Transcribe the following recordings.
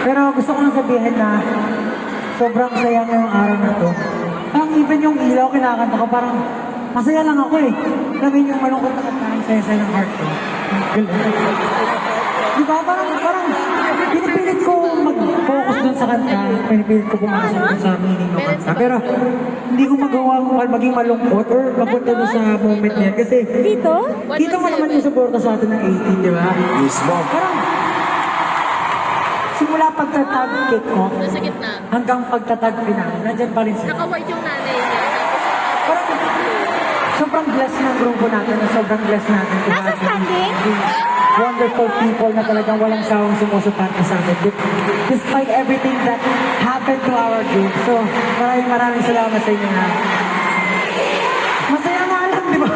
Pero gusto ko lang sabihin na sobrang saya ngayong araw na to. Parang even yung ilaw kinakanta ko, parang masaya lang ako eh. Sabihin yung malungkot na kanta, ang saya-saya ng heart ko. Di ba? Parang pinipilit ko mag-focus dun sa kanta. Pinipilit ko pumasok dun sa meaning ng kanta. Pero hindi ko magawa maging malungkot or mapunta dun sa moment niya. Kasi dito mo naman yung suporta sa atin ng 18, di ba? Mismo. Parang simula pagtatag cake ko Doon sa gitna. hanggang pagtatag final, nandyan pa rin sila. Naka-white yung nanay niya. Parang sobrang blessed ng grupo natin na sobrang blessed natin. to have these wonderful people na talagang walang sawang sumusuporta sa atin. Despite everything that happened to our group. So, maraming salamat sa inyo na. Masaya nga lang, di ba?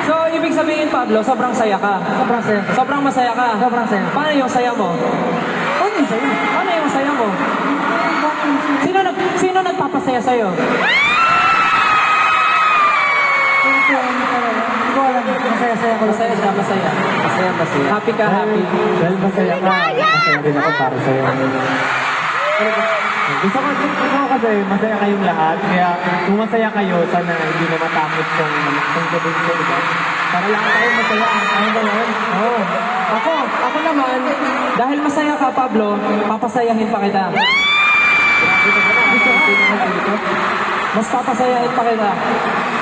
So, ibig sabihin, Pablo, sobrang saya ka. Sobrang saya. Sobrang masaya ka. Sobrang saya. Paano yung saya mo? Ano yung saya? Paano yung saya mo? Sino nagpapasaya sa'yo? Hindi ko alam. Masaya-saya ko. Masaya siya, masaya. Masaya. Happy ka, happy. Dahil masaya ka, masaya din ako para sa'yo. Gusto ko kasi masaya kayong lahat. Kaya kung masaya kayo, sana hindi na matapos tong gabing ko. Diba? Para lang tayo masaya. Ano ba yun? Oh. Ako naman, dahil masaya ka, Pablo, papasayahin pa kita. Mas papasayahin pa kita.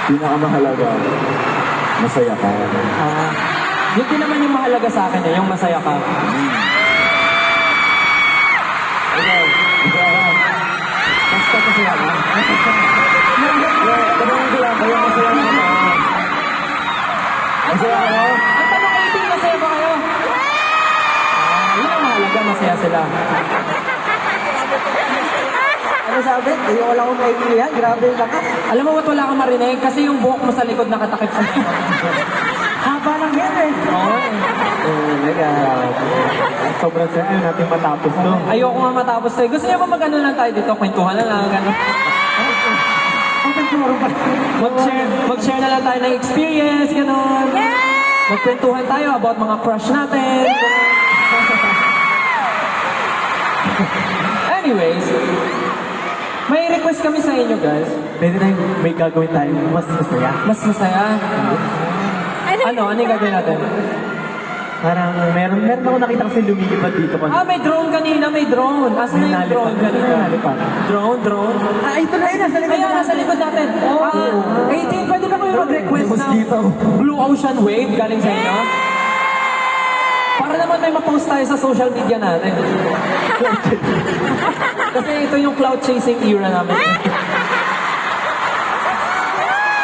Pinakamahalaga, masaya ka. Yun din naman yung mahalaga sa akin, yung masaya ka. Ikaw. Basta masaya ka. Tanongin ko lang, kayo masaya ka ba? Masaya ka ba? Ang tanong 18, masaya ba kayo? Yun ang mahalaga, masaya sila. Ano sabi? Ayoko lang akong kaibigan. Grabe yung lakas. Alam mo ba't wala kang marinig? Kasi yung buhok mo sa likod nakatakip sa Haba lang yan eh. Oo. Oh my God. Sobrang saya ayaw natin matapos to. Ayoko nga matapos tayo. Gusto niyo ba mag-ano lang tayo dito? Kwentuhan na lang, gano'n. Ang pagturo pa. Mag-share na lang tayo ng experience, gano'n. Magkwentuhan tayo about mga crush natin. Anyways, may request kami sa inyo, guys. Pwede na may gagawin tayo mas masaya. Mas masaya. Ano yung gagawin natin? Parang meron ako nakita kasi lumilipad dito. May drone kanina, may drone. Asan na yung drone kanina? Drone. Ito na yun. Nasa likod Kaya nasa likod natin. 18, pwede ba kayo mag-request May mosquito. ng Blue Ocean Wave galing sa inyo? Para naman may ma-post tayo sa social media natin. Kasi ito yung cloud chasing era namin.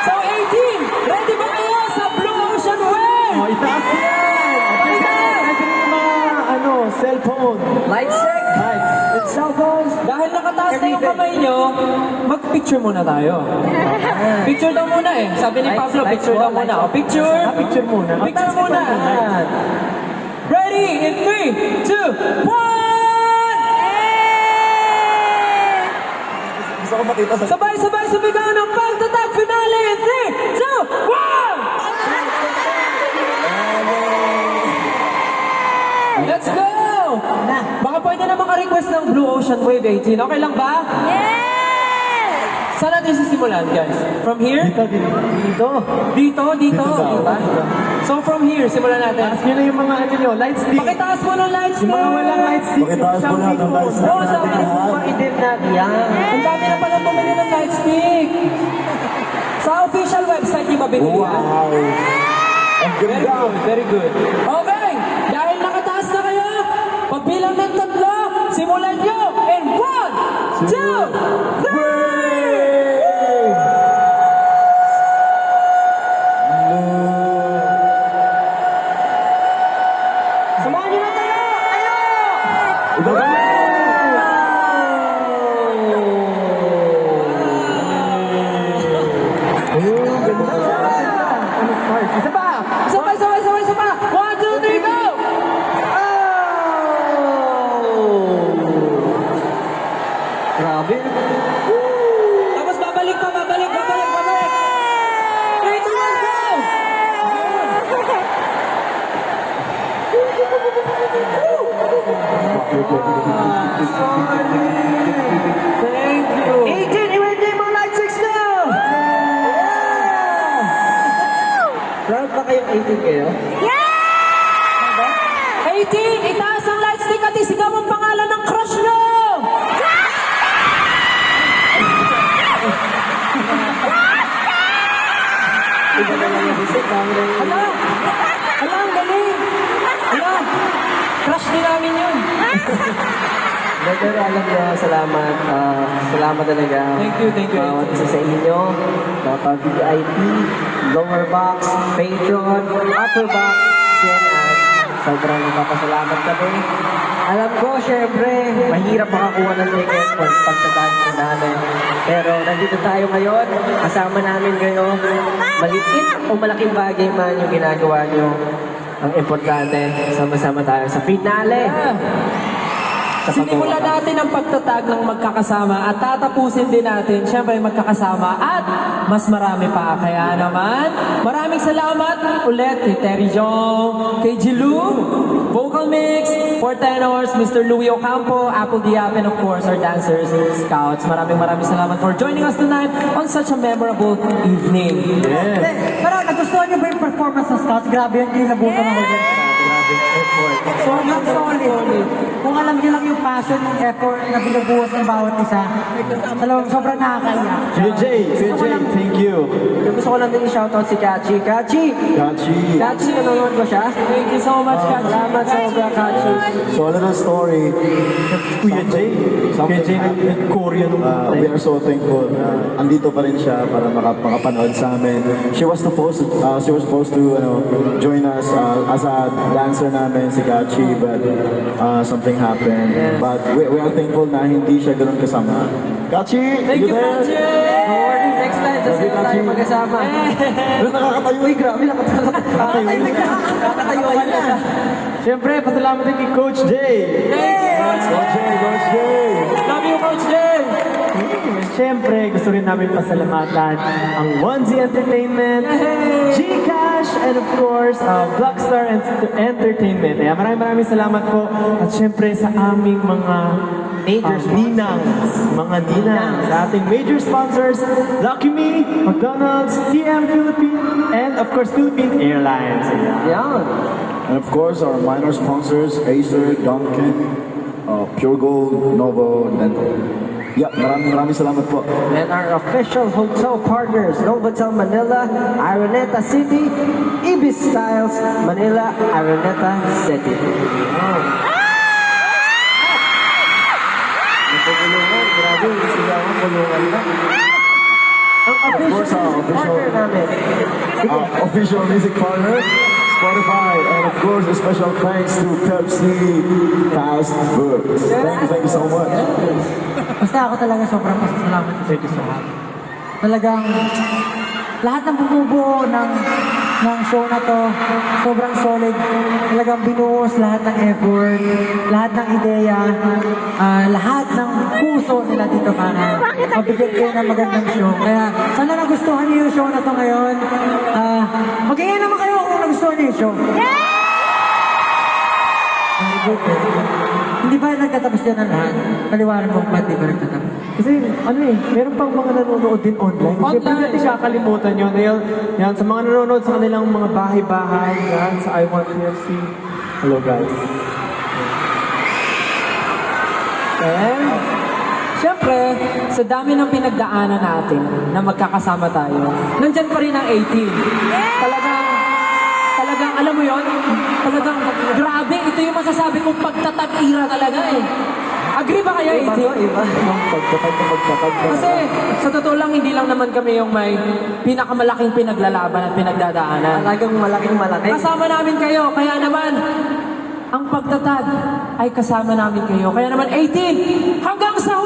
So 18, ready ba kayo sa Blue Ocean Wave? Itaas yan! Ito yung mga, cellphone. Light check. Lights. Cellphones. Dahil nakataas na yung kamay nyo, mag-picture muna tayo. Picture daw muna eh. Sabi ni Pablo, picture daw muna. O, picture. Picture muna. Picture muna. Ready? In 3, 2, 1! Gusto ko makita sa... Sabay-sabay sumigaw ng pagtatag finale in 3, 2, 1! Let's go! Baka pwede na maka-request ng Blue Ocean Wave 18. Okay lang ba? Saan natin sisimulan, guys? From here? Dito. Dito? Dito. So from here, simulan natin. Taas nyo na yung mga light stick. Pakitaas mo ng light stick! Yung mga walang light stick. Pakitaas mo lahat ng light stick Oo, sa natin akin. lahat. Pakidip natin yan. Ang dami na pala bumili ng light stick. Sa official website, di ba binili yan? Wow! Ang Very ganda! good, very good. Okay, dahil nakataas na kayo, pagbilang ng 3, simulan nyo in 1, 2, 3! Samahan nyo na tayo! Isa pa! Sabay! 1, 2, 3, go! Grabe. Tapos babalik pa, babalik! 3, 2, 1, go! Thank you. 18, i-redeem mo light 6 na! Proud ba kayong 18 kayo? 18, itaas ang light stick at isigaw ang pangalan ng crush nyo! Hala! Hala, ang galing! Hala! Crush din namin yun! Pero alam niyo, salamat. Salamat talaga. Thank you, thank you. Bawat isa sa inyo. Mga VIP, lower box, patron, upper box, Gen Ad. Sobrang nagpapasalamat kami. Alam ko, syempre, mahirap makakuha ng ticket pagtatag ng namin. Pero nandito tayo ngayon, kasama namin kayo. Maliit o malaking bagay man yung ginagawa nyo. Ang importante, sama-sama tayo sa finale. Sinimulan natin ang pagtatag ng magkakasama at tatapusin din natin, syempre magkakasama at mas marami pa. Kaya naman, maraming salamat ulit kay Terry Jong, kay Jilu, Vocal Mix, for tenors, Mr. Louie Ocampo, Apple Diap, and of course our dancers, scouts. Maraming salamat for joining us tonight on such a memorable evening. Pero nagustuhan niyo ba yung performance ng Scouts? Grabe yan, yung nabutan ako dyan. Sobrang solid. Kung alam niyo lang yung passion, yung effort na binubuhos ng bawat isa, sobrang nakakaiyak. PJ, thank you. Gusto ko lang din i-shoutout si Kachi. Kachi! Kachi. Kachi, nanonood ba siya? Thank you so much, Kachi. Salamat sobra, Kachi. So a little story. Kuya Jay. Kuya Jay nag-Korean. We are so thankful. Andito pa rin siya para makapanood sa amin. She was supposed to join us as a dancer namin si Kachi, but something happened. But we are thankful na hindi siya ganun kasama. Kachi! Thank you, there? Kachi! Don't worry, next time, Love you, tayo Kachi. magkasama. Pero nakakatayo. Uy, grabe, nakatayo ka na. Siyempre, pasalamat din kay Coach Jay. Thank you, Coach Jay! Coach Jay! Love you, Coach Jay! Siyempre, gusto rin namin pasalamatan ang Onesie Entertainment, Gcash, and of course, Blackstar Entertainment. Kaya maraming salamat po. At siyempre sa aming mga ninangs, sa ating major sponsors, Lucky Me, McDonald's, TM Philippines, and of course, Philippine Airlines. Ayan. And of course, our minor sponsors, Acer, Dunkin, Pure Gold, Novo, and yeah, maraming salamat po. And our official hotel partners, Novotel Manila, Araneta City, Ibis Styles, Manila, Araneta City. Wow. Napagulungan, grabe, sila ang kulungan na. Ang Of course, our partner namin. official music partner, Spotify, and of course, a special thanks to Pepsi Fast Books. Thank you so much. Basta ako talaga sobrang pasasalamat sa inyo sa lahat. Talagang lahat ng bumubuo ng show na to, sobrang solid. Talagang binuhos lahat ng effort, lahat ng ideya, lahat ng puso nila dito para mabigyan kayo ng magandang show. Kaya sana nagustuhan niyo yung show na to ngayon. Mag-ingay naman kayo kung nagustuhan niyo yung show. Very good, very good. Hindi ba nagtatapos yan ang lahat? Paliwanag mo ba't di ba nagtatapos? Kasi meron pang mga nanonood din online. Siyempre natin kakalimutan yun. Yan, sa mga nanonood sa kanilang mga bahay-bahay, yan, sa I1PFC. Hello guys. And, syempre, sa dami ng pinagdaanan natin na magkakasama tayo, nandyan pa rin ang 18. Talagang, alam mo yon, talagang grabe, ito yung masasabi kong pagtatag-ira talaga eh. Agree ba kayo, 18? Kasi, sa totoo lang, hindi lang naman kami yung may pinakamalaking pinaglalaban at pinagdadaanan. Talagang malaking-malaki. Kasama namin kayo, kaya naman, ang pagtatag ay kasama namin kayo. Kaya naman, 18, hanggang sa